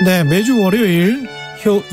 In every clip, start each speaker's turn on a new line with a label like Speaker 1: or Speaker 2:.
Speaker 1: 네, 매주 월요일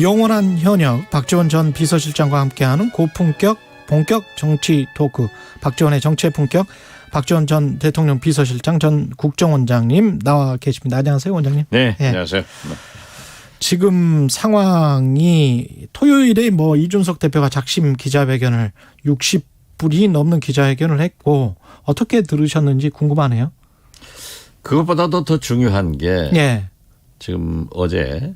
Speaker 1: 영원한 현역 박지원 전 비서실장과 함께하는 고품격 본격 정치 토크, 박지원의 정치의 품격, 박지원 전 대통령 비서실장, 전 국정원장님 나와 계십니다. 안녕하세요, 원장님.
Speaker 2: 네, 네. 안녕하세요.
Speaker 1: 지금 상황이 토요일에 이준석 대표가 작심 기자회견을 60분이 넘는 기자회견을 했고 어떻게 들으셨는지 궁금하네요.
Speaker 2: 그것보다도 더 중요한 게
Speaker 1: 예.
Speaker 2: 지금 어제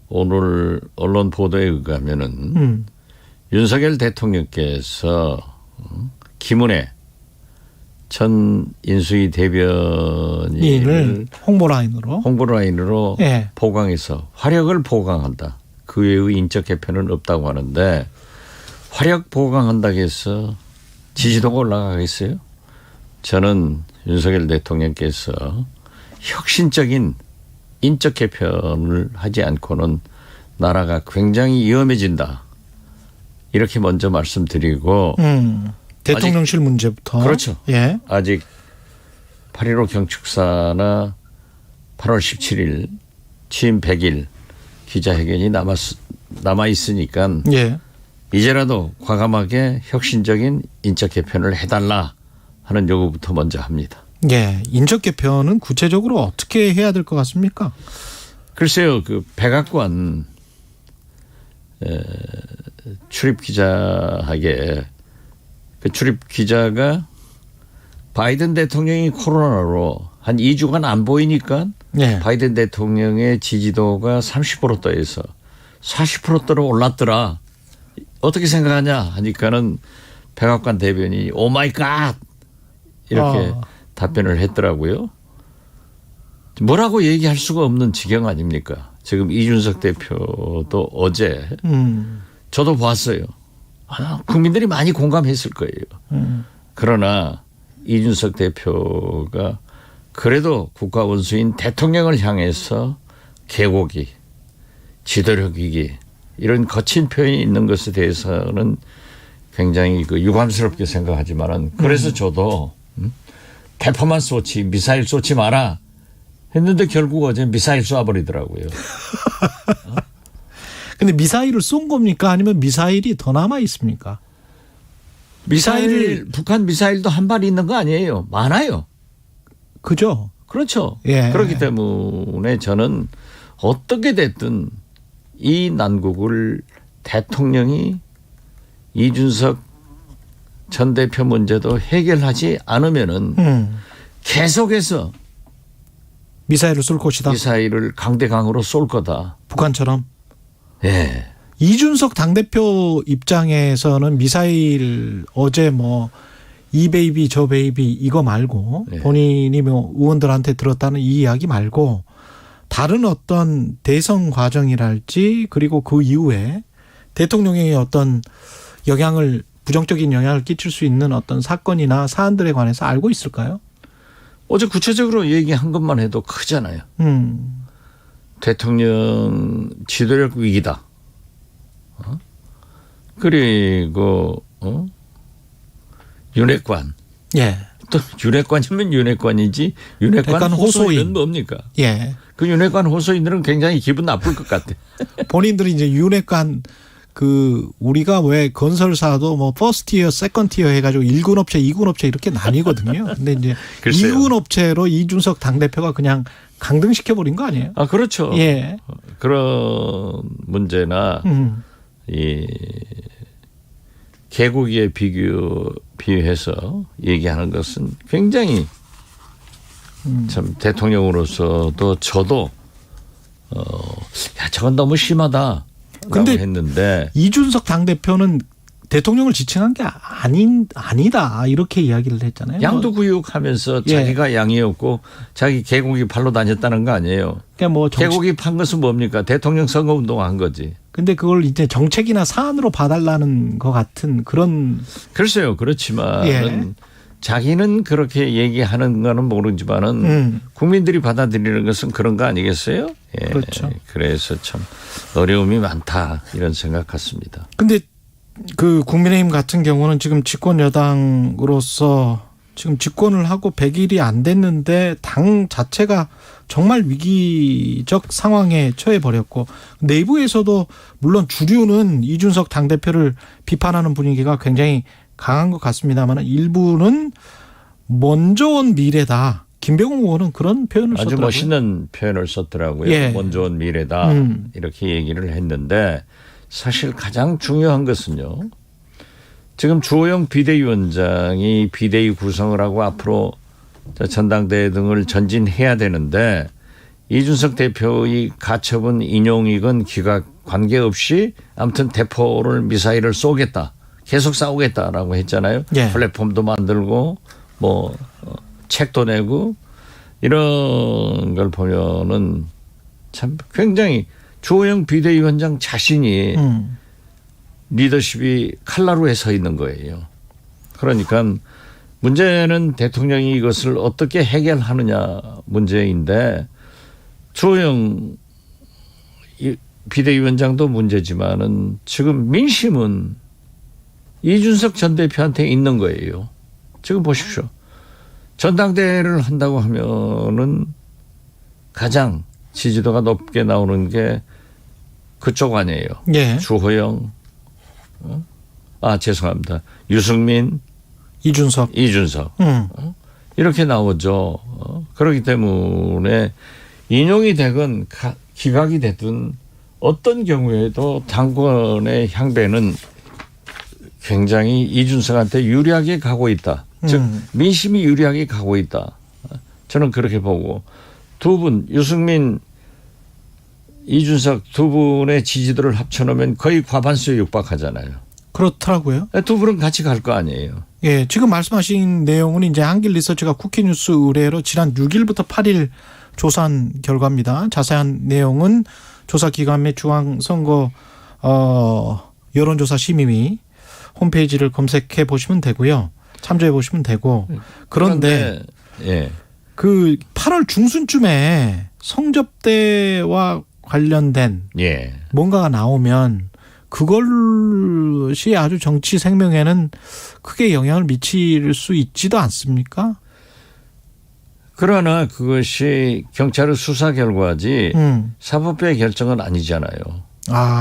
Speaker 2: 오늘 언론 보도에 의하면은 윤석열 대통령께서 김은혜 전 인수위 대변인을 홍보라인으로
Speaker 1: 예.
Speaker 2: 보강해서 화력을 보강한다. 그 외의 인적 개편은 없다고 하는데 화력 보강한다고 해서 지지도가 올라가겠어요? 저는 윤석열 대통령께서 혁신적인 인적 개편을 하지 않고는 나라가 굉장히 위험해진다. 이렇게 먼저 말씀드리고
Speaker 1: 대통령실 문제부터.
Speaker 2: 그렇죠.
Speaker 1: 예.
Speaker 2: 아직 8.15 경축사나 8월 17일 취임 100일 기자회견이 남아있으니까
Speaker 1: 예.
Speaker 2: 이제라도 과감하게 혁신적인 인적 개편을 해달라 하는 요구부터 먼저 합니다.
Speaker 1: 예, 인적 개편은 구체적으로 어떻게 해야 될 것 같습니까?
Speaker 2: 글쎄요, 그 백악관 출입 기자에게 그 출입 기자가 바이든 대통령이 코로나로 한 2주간 안 보이니까
Speaker 1: 예.
Speaker 2: 바이든 대통령의 지지도가 30%대에서 40%대로 올랐더라. 어떻게 생각하냐 하니까는 백악관 대변인이 오 마이 갓 이렇게 답변을 했더라고요. 뭐라고 얘기할 수가 없는 지경 아닙니까? 지금 이준석 대표도 어제 저도 봤어요. 국민들이 많이 공감했을 거예요. 그러나 이준석 대표가 그래도 국가 원수인 대통령을 향해서 계곡이, 지도력 위기 이런 거친 표현이 있는 것에 대해서는 굉장히 유감스럽게 생각하지만은 그래서 저도 대포만 쏘지 미사일 쏘지 마라 했는데 결국 어제 미사일 쏴버리더라고요.
Speaker 1: 근데 미사일을 쏜 겁니까? 아니면 미사일이 더 남아 있습니까?
Speaker 2: 북한 미사일도 한 발 있는 거 아니에요. 많아요.
Speaker 1: 그죠?
Speaker 2: 그렇죠.
Speaker 1: 예.
Speaker 2: 그렇기 때문에 저는 어떻게 됐든 이 난국을 대통령이 이준석 전 대표 문제도 해결하지 않으면은 계속해서
Speaker 1: 미사일을 쏠 것이다.
Speaker 2: 미사일을 강대강으로 쏠 거다.
Speaker 1: 북한처럼.
Speaker 2: 예.
Speaker 1: 이준석 당대표 입장에서는 미사일 어제 이 베이비 저 베이비 이거 말고
Speaker 2: 예.
Speaker 1: 본인이 의원들한테 들었다는 이 이야기 말고 다른 어떤 대선 과정이랄지 그리고 그 이후에 대통령의 어떤 부정적인 영향을 끼칠 수 있는 어떤 사건이나 사안들에 관해서 알고 있을까요?
Speaker 2: 어제 구체적으로 얘기한 것만 해도 크잖아요. 대통령 지도력 위기다. 그리고 윤핵관.
Speaker 1: 예.
Speaker 2: 또 윤핵관이면 윤핵관이지 윤핵관 호소인은 뭡니까?
Speaker 1: 예.
Speaker 2: 그 윤핵관 호소인들은 굉장히 기분 나쁠 것 같아.
Speaker 1: 본인들이 이제 윤핵관 우리가 왜 건설사도 퍼스트 티어, 세컨드 티어 해가지고 1군 업체, 2군 업체 이렇게 나뉘거든요. 근데 이제
Speaker 2: 글쎄요.
Speaker 1: 2군 업체로 이준석 당대표가 그냥 강등시켜버린 거 아니에요?
Speaker 2: 아, 그렇죠.
Speaker 1: 예.
Speaker 2: 그런 문제나 이 개고기에 비유해서 얘기하는 것은 굉장히 참 대통령으로서도 저도 저건 너무 심하다.
Speaker 1: 근데
Speaker 2: 했는데
Speaker 1: 이준석 당대표는 대통령을 지칭한 게 아니다 이렇게 이야기를 했잖아요.
Speaker 2: 양도구육하면서
Speaker 1: 예.
Speaker 2: 자기가 양이었고 자기 개고기 팔로 다녔다는 거 아니에요.
Speaker 1: 그러니까
Speaker 2: 개고기 판 것은 뭡니까? 대통령 선거운동한 거지.
Speaker 1: 근데 그걸 이제 정책이나 사안으로 봐달라는 것 같은 그런.
Speaker 2: 글쎄요. 그렇지만
Speaker 1: 예.
Speaker 2: 자기는 그렇게 얘기하는 거는 모르지만은 국민들이 받아들이는 것은 그런 거 아니겠어요? 예.
Speaker 1: 그렇죠.
Speaker 2: 그래서 참 어려움이 많다 이런 생각 같습니다.
Speaker 1: 근데 국민의힘 같은 경우는 지금 집권 여당으로서 지금 집권을 하고 100일이 안 됐는데 당 자체가 정말 위기적 상황에 처해 버렸고 내부에서도 물론 주류는 이준석 당대표를 비판하는 분위기가 굉장히 강한 것 같습니다만 일부는 먼저 온 미래다. 김병욱 의원은 그런 표현을
Speaker 2: 아주
Speaker 1: 썼더라고요.
Speaker 2: 멋있는 표현을 썼더라고요.
Speaker 1: 예.
Speaker 2: 먼저 온 미래다 이렇게 얘기를 했는데 사실 가장 중요한 것은요. 지금 주호영 비대위원장이 비대위 구성을 하고 앞으로 전당대회 등을 전진해야 되는데 이준석 대표의 가처분 인용이건 기각 관계없이 아무튼 대포를 미사일을 쏘겠다. 계속 싸우겠다라고 했잖아요.
Speaker 1: 예.
Speaker 2: 플랫폼도 만들고 뭐 책도 내고 이런 걸 보면은 참 굉장히 주호영 비대위원장 자신이 리더십이 칼라루에 서 있는 거예요. 그러니까 문제는 대통령이 이것을 어떻게 해결하느냐 문제인데 주호영 비대위원장도 문제지만은 지금 민심은 이준석 전 대표한테 있는 거예요. 지금 보십시오. 전당대회를 한다고 하면은 가장 지지도가 높게 나오는 게 그쪽 아니에요.
Speaker 1: 예.
Speaker 2: 주호영, 죄송합니다. 유승민,
Speaker 1: 이준석.
Speaker 2: 이렇게 나오죠. 그렇기 때문에 인용이 되건 기각이 되든 어떤 경우에도 당권의 향배는 굉장히 이준석한테 유리하게 가고 있다. 즉 민심이 유리하게 가고 있다. 저는 그렇게 보고 두 분 유승민, 이준석 두 분의 지지도를 합쳐놓으면 거의 과반수에 육박하잖아요.
Speaker 1: 그렇더라고요.
Speaker 2: 두 분은 같이 갈 거 아니에요.
Speaker 1: 예, 지금 말씀하신 내용은 이제 한길 리서치가 쿠키뉴스 의뢰로 지난 6일부터 8일 조사한 결과입니다. 자세한 내용은 조사기관의 중앙선거 여론조사 심의위 홈페이지를 검색해 보시면 되고요. 참조해 보시면 되고. 그런데
Speaker 2: 예.
Speaker 1: 그 8월 중순쯤에 성접대와 관련된
Speaker 2: 예.
Speaker 1: 뭔가가 나오면 그것이 아주 정치 생명에는 크게 영향을 미칠 수 있지도 않습니까?
Speaker 2: 그러나 그것이 경찰의 수사 결과지 사법부의 결정은 아니잖아요.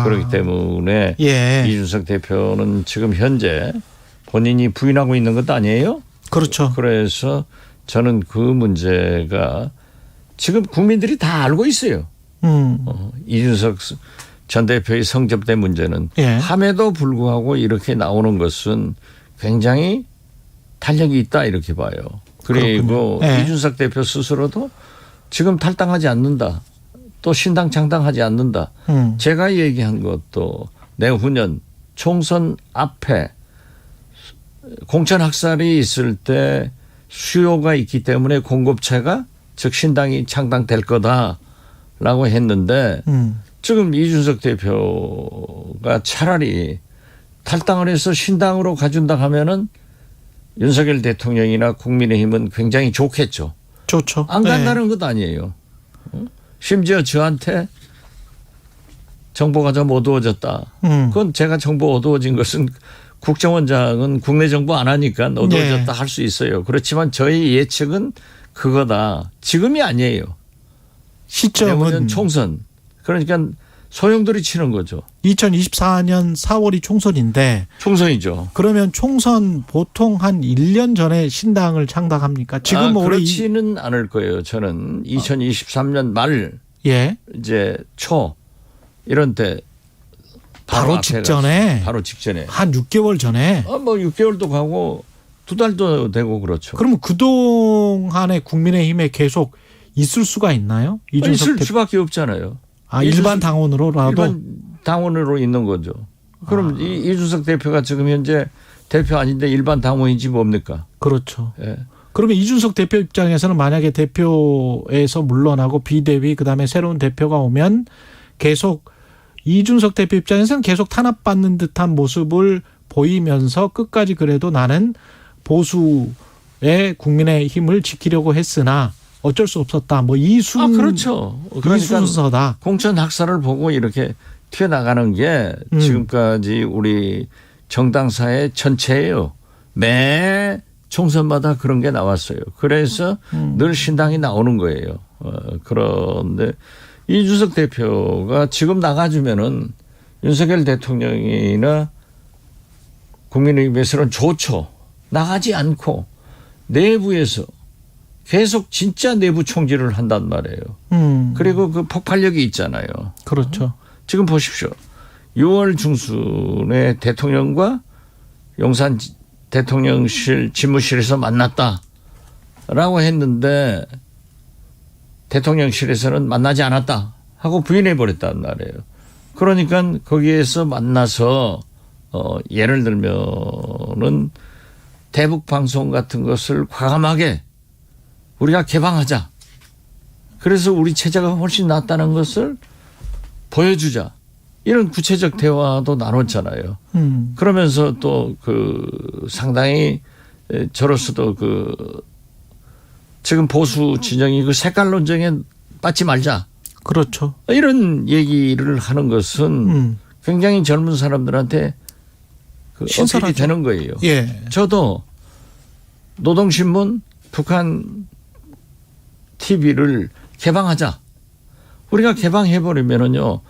Speaker 2: 그렇기 때문에
Speaker 1: 예.
Speaker 2: 이준석 대표는 지금 현재 본인이 부인하고 있는 것도 아니에요?
Speaker 1: 그렇죠.
Speaker 2: 그래서 저는 그 문제가 지금 국민들이 다 알고 있어요. 이준석 전 대표의 성접대 문제는
Speaker 1: 예.
Speaker 2: 함에도 불구하고 이렇게 나오는 것은 굉장히 탄력이 있다 이렇게 봐요. 그리고
Speaker 1: 예.
Speaker 2: 이준석 대표 스스로도 지금 탈당하지 않는다. 또 신당 창당하지 않는다. 제가 얘기한 것도 내후년 총선 앞에 공천 학살이 있을 때 수요가 있기 때문에 공급체가 즉 신당이 창당될 거다라고 했는데 지금 이준석 대표가 차라리 탈당을 해서 신당으로 가준다 하면은 윤석열 대통령이나 국민의힘은 굉장히 좋겠죠.
Speaker 1: 좋죠.
Speaker 2: 안 간다는 것도 아니에요. 심지어 저한테 정보가 좀 어두워졌다. 그건 제가 정보 어두워진 것은 국정원장은 국내 정보 안 하니까 어두워졌다 할 수 있어요. 그렇지만 저희 예측은 그거다. 지금이 아니에요.
Speaker 1: 시점은
Speaker 2: 총선. 그러니까 소용돌이 치는 거죠.
Speaker 1: 2024년 4월이 총선인데
Speaker 2: 총선이죠.
Speaker 1: 그러면 총선 보통 한 1년 전에 신당을 창당합니까? 지금 올해
Speaker 2: 그렇지는 않을 거예요. 저는 2023년 말
Speaker 1: 예.
Speaker 2: 이제 초 이런 때
Speaker 1: 바로 직전에
Speaker 2: 바로 직전에
Speaker 1: 한 6개월 전에
Speaker 2: 뭐 6개월도 가고 2달도 되고 그렇죠.
Speaker 1: 그러면 그동안에 국민의힘에 계속 있을 수가 있나요?
Speaker 2: 있을 수밖에 없잖아요.
Speaker 1: 일반 당원으로라도
Speaker 2: 일반 당원으로 있는 거죠. 그럼 이준석 대표가 지금 현재 대표 아닌데 일반 당원인지 뭡니까?
Speaker 1: 그렇죠.
Speaker 2: 예.
Speaker 1: 그러면 이준석 대표 입장에서는 만약에 대표에서 물러나고 비대위 그다음에 새로운 대표가 오면 계속 이준석 대표 입장에서는 계속 탄압받는 듯한 모습을 보이면서 끝까지 그래도 나는 보수의 국민의 힘을 지키려고 했으나 어쩔 수 없었다. 뭐
Speaker 2: 그렇죠. 그러니까
Speaker 1: 순서다.
Speaker 2: 공천 학살을 보고 이렇게 튀어나가는 게 지금까지 우리 정당사의 전체예요. 매 총선마다 그런 게 나왔어요. 그래서 늘 신당이 나오는 거예요. 그런데 이준석 대표가 지금 나가주면은 윤석열 대통령이나 국민의힘에서는 좋죠. 나가지 않고 내부에서 계속 진짜 내부 총질을 한단 말이에요. 그리고 그 폭발력이 있잖아요.
Speaker 1: 그렇죠.
Speaker 2: 지금 보십시오. 6월 중순에 대통령과 용산 대통령실 집무실에서 만났다라고 했는데 대통령실에서는 만나지 않았다 하고 부인해 버렸단 말이에요. 그러니까 거기에서 만나서 예를 들면은 대북 방송 같은 것을 과감하게 우리가 개방하자. 그래서 우리 체제가 훨씬 낫다는 것을 보여주자. 이런 구체적 대화도 나눴잖아요. 그러면서 또 그 상당히 저로서도 그 지금 보수 진영이 그 색깔 논쟁에 빠지 말자.
Speaker 1: 그렇죠.
Speaker 2: 이런 얘기를 하는 것은 굉장히 젊은 사람들한테 그 어필이 되는 거예요.
Speaker 1: 예.
Speaker 2: 저도 노동신문 북한 TV를 개방하자. 우리가 개방해버리면은요.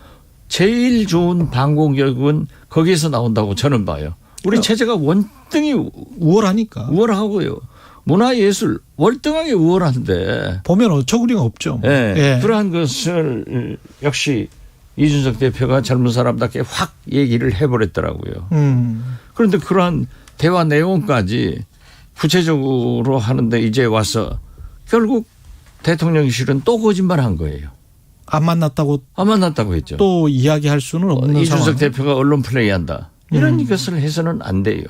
Speaker 2: 제일 좋은 방공격은 거기에서 나온다고 저는 봐요. 우리 체제가 원등이 우월하고요. 문화예술 월등하게 우월한데.
Speaker 1: 보면 어처구니가 없죠. 뭐.
Speaker 2: 네,
Speaker 1: 예.
Speaker 2: 그러한 것을 역시 이준석 대표가 젊은 사람답게 확 얘기를 해버렸더라고요. 그런데 그러한 대화 내용까지 구체적으로 하는데 이제 와서 결국 대통령실은 또 거짓말한 거예요.
Speaker 1: 안 만났다고
Speaker 2: 했죠.
Speaker 1: 또 이야기할 수는 없는
Speaker 2: 이준석
Speaker 1: 상황.
Speaker 2: 대표가 언론 플레이한다. 이런 것을 해서는 안 돼요.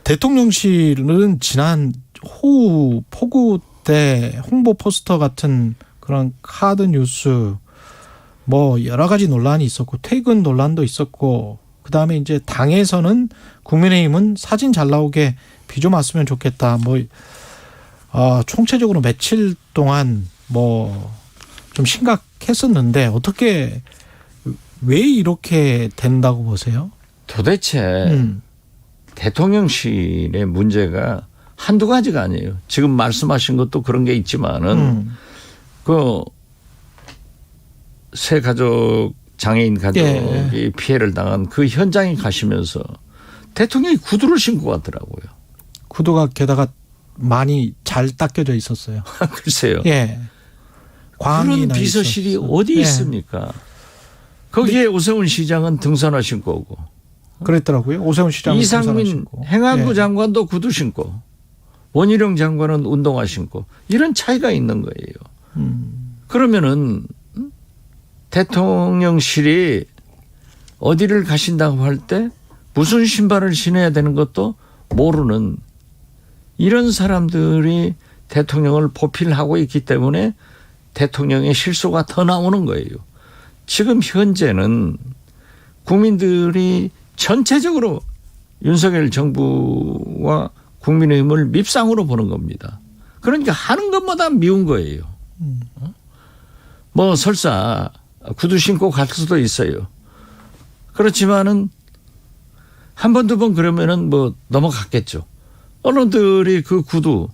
Speaker 1: 대통령실은 지난 호우 폭우 때 홍보 포스터 같은 그런 카드 뉴스 뭐 여러 가지 논란이 있었고 퇴근 논란도 있었고 그다음에 이제 당에서는 국민의힘은 사진 잘 나오게 비 좀 왔으면 좋겠다. 뭐 총체적으로 며칠 동안 뭐 좀 심각했었는데 어떻게 왜 이렇게 된다고 보세요?
Speaker 2: 도대체 대통령실의 문제가 한두 가지가 아니에요. 지금 말씀하신 것도 그런 게 있지만은 그 새 가족 장애인 가족이
Speaker 1: 예.
Speaker 2: 피해를 당한 그 현장에 가시면서 대통령이 구두를 신고 가더라고요.
Speaker 1: 구두가 게다가 많이 잘 닦여져 있었어요.
Speaker 2: 글쎄요.
Speaker 1: 예.
Speaker 2: 그런 비서실이
Speaker 1: 있었어.
Speaker 2: 어디
Speaker 1: 예.
Speaker 2: 있습니까? 거기에 오세훈 시장은 등산화 신고 오고.
Speaker 1: 그랬더라고요. 오세훈 시장은
Speaker 2: 이상민 행안부
Speaker 1: 예.
Speaker 2: 장관도 구두 신고 원희룡 장관은 운동화 신고 이런 차이가 있는 거예요. 그러면은 대통령실이 어디를 가신다고 할 때 무슨 신발을 신어야 되는 것도 모르는 이런 사람들이 대통령을 보필하고 있기 때문에 대통령의 실수가 더 나오는 거예요. 지금 현재는 국민들이 전체적으로 윤석열 정부와 국민의힘을 밉상으로 보는 겁니다. 그러니까 하는 것마다 미운 거예요. 뭐 설사 구두 신고 갈 수도 있어요. 그렇지만은 한 번, 두 번 그러면은 뭐 넘어갔겠죠. 언론들이 그 구두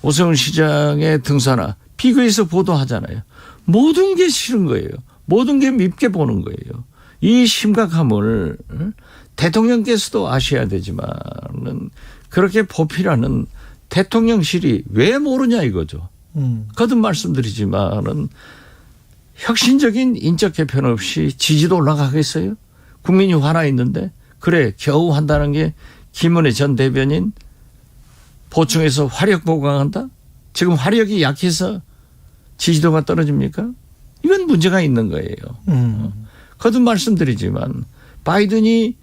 Speaker 2: 오세훈 시장의 등산화 비교해서 보도하잖아요. 모든 게 싫은 거예요. 모든 게 밉게 보는 거예요. 이 심각함을 대통령께서도 아셔야 되지만은 그렇게 보필하는 대통령실이 왜 모르냐 이거죠. 거듭 말씀드리지만은 혁신적인 인적 개편 없이 지지도 올라가겠어요? 국민이 화나 있는데 그래 겨우 한다는 게 김은혜 전 대변인 보충해서 화력 보강한다? 지금 화력이 약해서 지지도가 떨어집니까? 이건 문제가 있는 거예요. 거듭 말씀드리지만 바이든이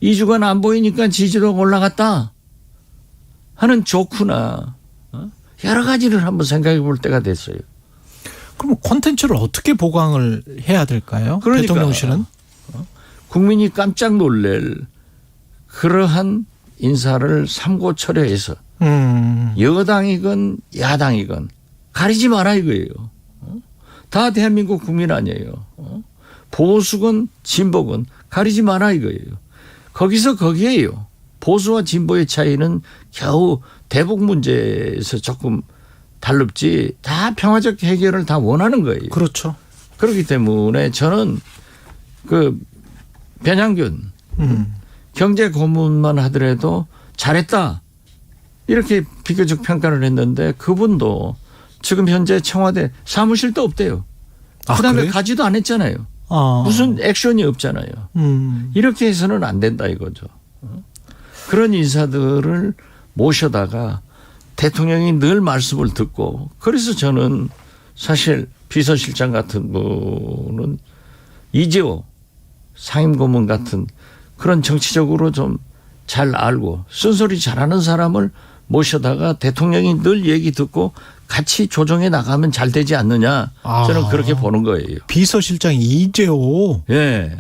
Speaker 2: 2주간 안 보이니까 지지도가 올라갔다 하는 조크나 여러 가지를 한번 생각해 볼 때가 됐어요.
Speaker 1: 그럼 콘텐츠를 어떻게 보강을 해야 될까요?
Speaker 2: 그러니까
Speaker 1: 대통령실은?
Speaker 2: 국민이 깜짝 놀랄 그러한 인사를 삼고철회해서 여당이건 야당이건 가리지 마라 이거예요. 다 대한민국 국민 아니에요. 보수건 진보건 가리지 마라 이거예요. 거기서 거기에요. 보수와 진보의 차이는 겨우 대북 문제에서 조금 달릅지 다 평화적 해결을 다 원하는 거예요.
Speaker 1: 그렇죠.
Speaker 2: 그렇기 때문에 저는 그 변양균 경제 고문만 하더라도 잘했다 이렇게 비교적 평가를 했는데 그분도 지금 현재 청와대 사무실도 없대요. 그다음에
Speaker 1: 그래요?
Speaker 2: 가지도 안 했잖아요. 무슨 액션이 없잖아요. 이렇게 해서는 안 된다 이거죠. 그런 인사들을 모셔다가 대통령이 늘 말씀을 듣고 그래서 저는 사실 비서실장 같은 분은 이재호 상임고문 같은 그런 정치적으로 좀 잘 알고 쓴소리 잘하는 사람을 모셔다가 대통령이 늘 얘기 듣고 같이 조정해 나가면 잘 되지 않느냐 저는 그렇게 보는 거예요.
Speaker 1: 비서실장 이재호.
Speaker 2: 예.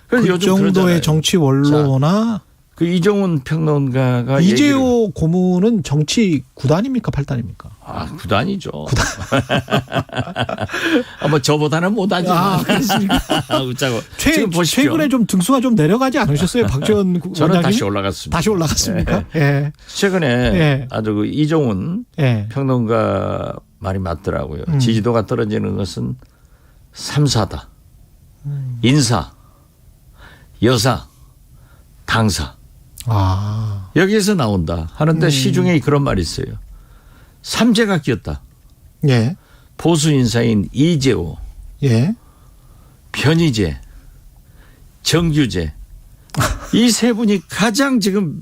Speaker 2: 그래서
Speaker 1: 그
Speaker 2: 요즘
Speaker 1: 정도의
Speaker 2: 그러잖아요.
Speaker 1: 정치 원로나
Speaker 2: 그 이종훈 평론가가
Speaker 1: 이재호 고문은 정치 9단입니까 8단입니까?
Speaker 2: 구단이죠. 뭐 저보다는 못하지만.
Speaker 1: 그렇습니까?
Speaker 2: 웃자고. 지금 보십시오.
Speaker 1: 최근에 좀 등수가 좀 내려가지 않으셨어요? 박지원
Speaker 2: 저는
Speaker 1: 원장님?
Speaker 2: 다시 올라갔습니다.
Speaker 1: 다시 올라갔습니까? 예.
Speaker 2: 최근에
Speaker 1: 예.
Speaker 2: 아주 그 이종훈
Speaker 1: 예.
Speaker 2: 평론가 말이 맞더라고요. 지지도가 떨어지는 것은 3사다. 인사, 여사, 당사. 여기에서 나온다 하는데 시중에 그런 말이 있어요. 삼재가 끼었다.
Speaker 1: 예.
Speaker 2: 보수 인사인 이재호,
Speaker 1: 예.
Speaker 2: 변희재, 정규재 이 세 분이 가장 지금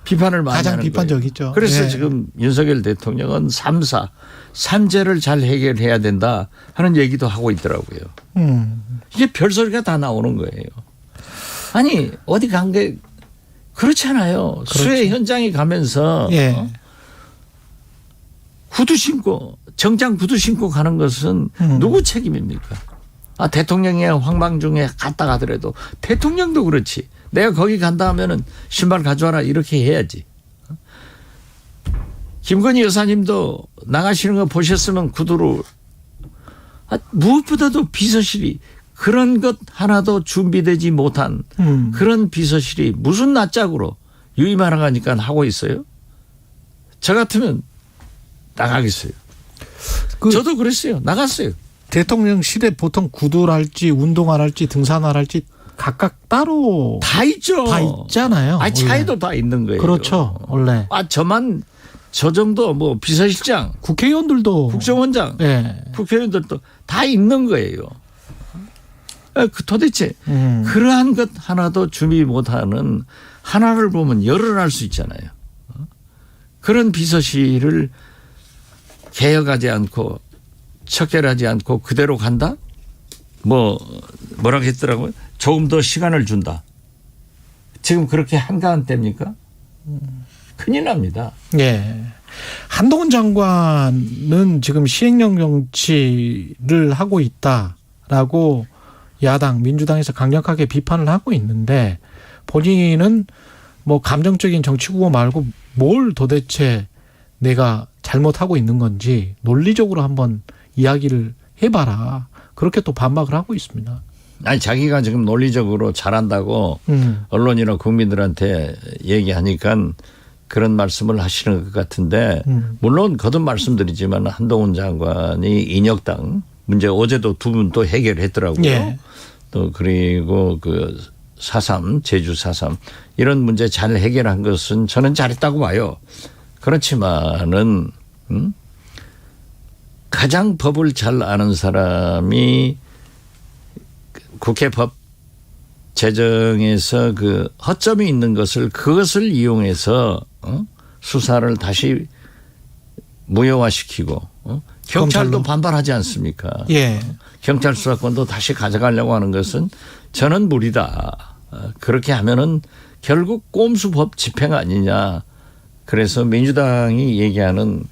Speaker 2: 비판을 많이
Speaker 1: 가장
Speaker 2: 하는
Speaker 1: 비판적이죠.
Speaker 2: 거예요. 그래서
Speaker 1: 예.
Speaker 2: 지금 윤석열 대통령은 삼재를 잘 해결해야 된다 하는 얘기도 하고 있더라고요. 이게 별소리가 다 나오는 거예요. 아니 어디 간 게 그렇잖아요.
Speaker 1: 그렇죠.
Speaker 2: 수해 현장에 가면서
Speaker 1: 예.
Speaker 2: 구두 신고 정장 구두 신고 가는 것은 누구 책임입니까? 대통령이 황방 중에 갔다 가더라도 대통령도 그렇지. 내가 거기 간다 하면은 신발 가져와라 이렇게 해야지. 김건희 여사님도 나가시는 거 보셨으면 구두로 무엇보다도 비서실이 그런 것 하나도 준비되지 못한 그런 비서실이 무슨 낯짝으로 유임하러 가니까 하고 있어요. 저 같으면 나가겠어요. 저도 그랬어요. 나갔어요.
Speaker 1: 대통령실에 보통 구두랄지 운동화랄지 등산화랄지 각각 따로
Speaker 2: 다 있죠.
Speaker 1: 다 있잖아요.
Speaker 2: 차에도 다 있는 거예요.
Speaker 1: 그렇죠. 원래.
Speaker 2: 저 정도 뭐 비서실장,
Speaker 1: 국회의원들도
Speaker 2: 국정원장,
Speaker 1: 예.
Speaker 2: 국회의원들도 다 있는 거예요. 도대체 그러한 것 하나도 준비 못하는 하나를 보면 열을 할 수 있잖아요. 그런 비서실을 개혁하지 않고 척결하지 않고 그대로 간다? 뭐라고 했더라고요? 조금 더 시간을 준다. 지금 그렇게 한가한 때입니까? 큰일 납니다.
Speaker 1: 예. 한동훈 장관은 지금 시행령 정치를 하고 있다라고 야당 민주당에서 강력하게 비판을 하고 있는데 본인은 뭐 감정적인 정치구호 말고 뭘 도대체 내가 잘못하고 있는 건지 논리적으로 한번 이야기를 해봐라. 그렇게 또 반박을 하고 있습니다.
Speaker 2: 아니 자기가 지금 논리적으로 잘한다고 언론이나 국민들한테 얘기하니까 그런 말씀을 하시는 것 같은데 물론 거듭 말씀드리지만 한동훈 장관이 인혁당 문제 어제도 두 분 또 해결했더라고요.
Speaker 1: 예.
Speaker 2: 또 그리고 그 4.3 제주 4.3 이런 문제 잘 해결한 것은 저는 잘했다고 봐요. 그렇지만은 가장 법을 잘 아는 사람이 국회 법 제정에서 그 허점이 있는 그것을 이용해서 수사를 다시 무효화시키고 경찰도 반발하지 않습니까?
Speaker 1: 예.
Speaker 2: 경찰 수사권도 다시 가져가려고 하는 것은 저는 무리다. 그렇게 하면은 결국 꼼수법 집행 아니냐. 그래서 민주당이 얘기하는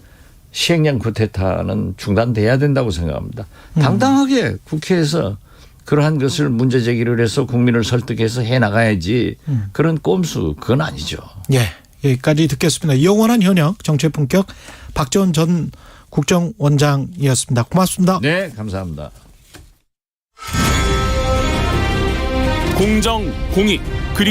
Speaker 2: 시행령 쿠데타는 중단돼야 된다고 생각합니다. 당당하게 국회에서 그러한 것을 문제 제기를 해서 국민을 설득해서 해나가야지 그런 꼼수 그건 아니죠.
Speaker 1: 예. 여기까지 듣겠습니다. 영원한 현역 정치의 품격 박지원 전 국정원장이었습니다. 고맙습니다.
Speaker 2: 네, 감사합니다.
Speaker 3: 공정, 공익,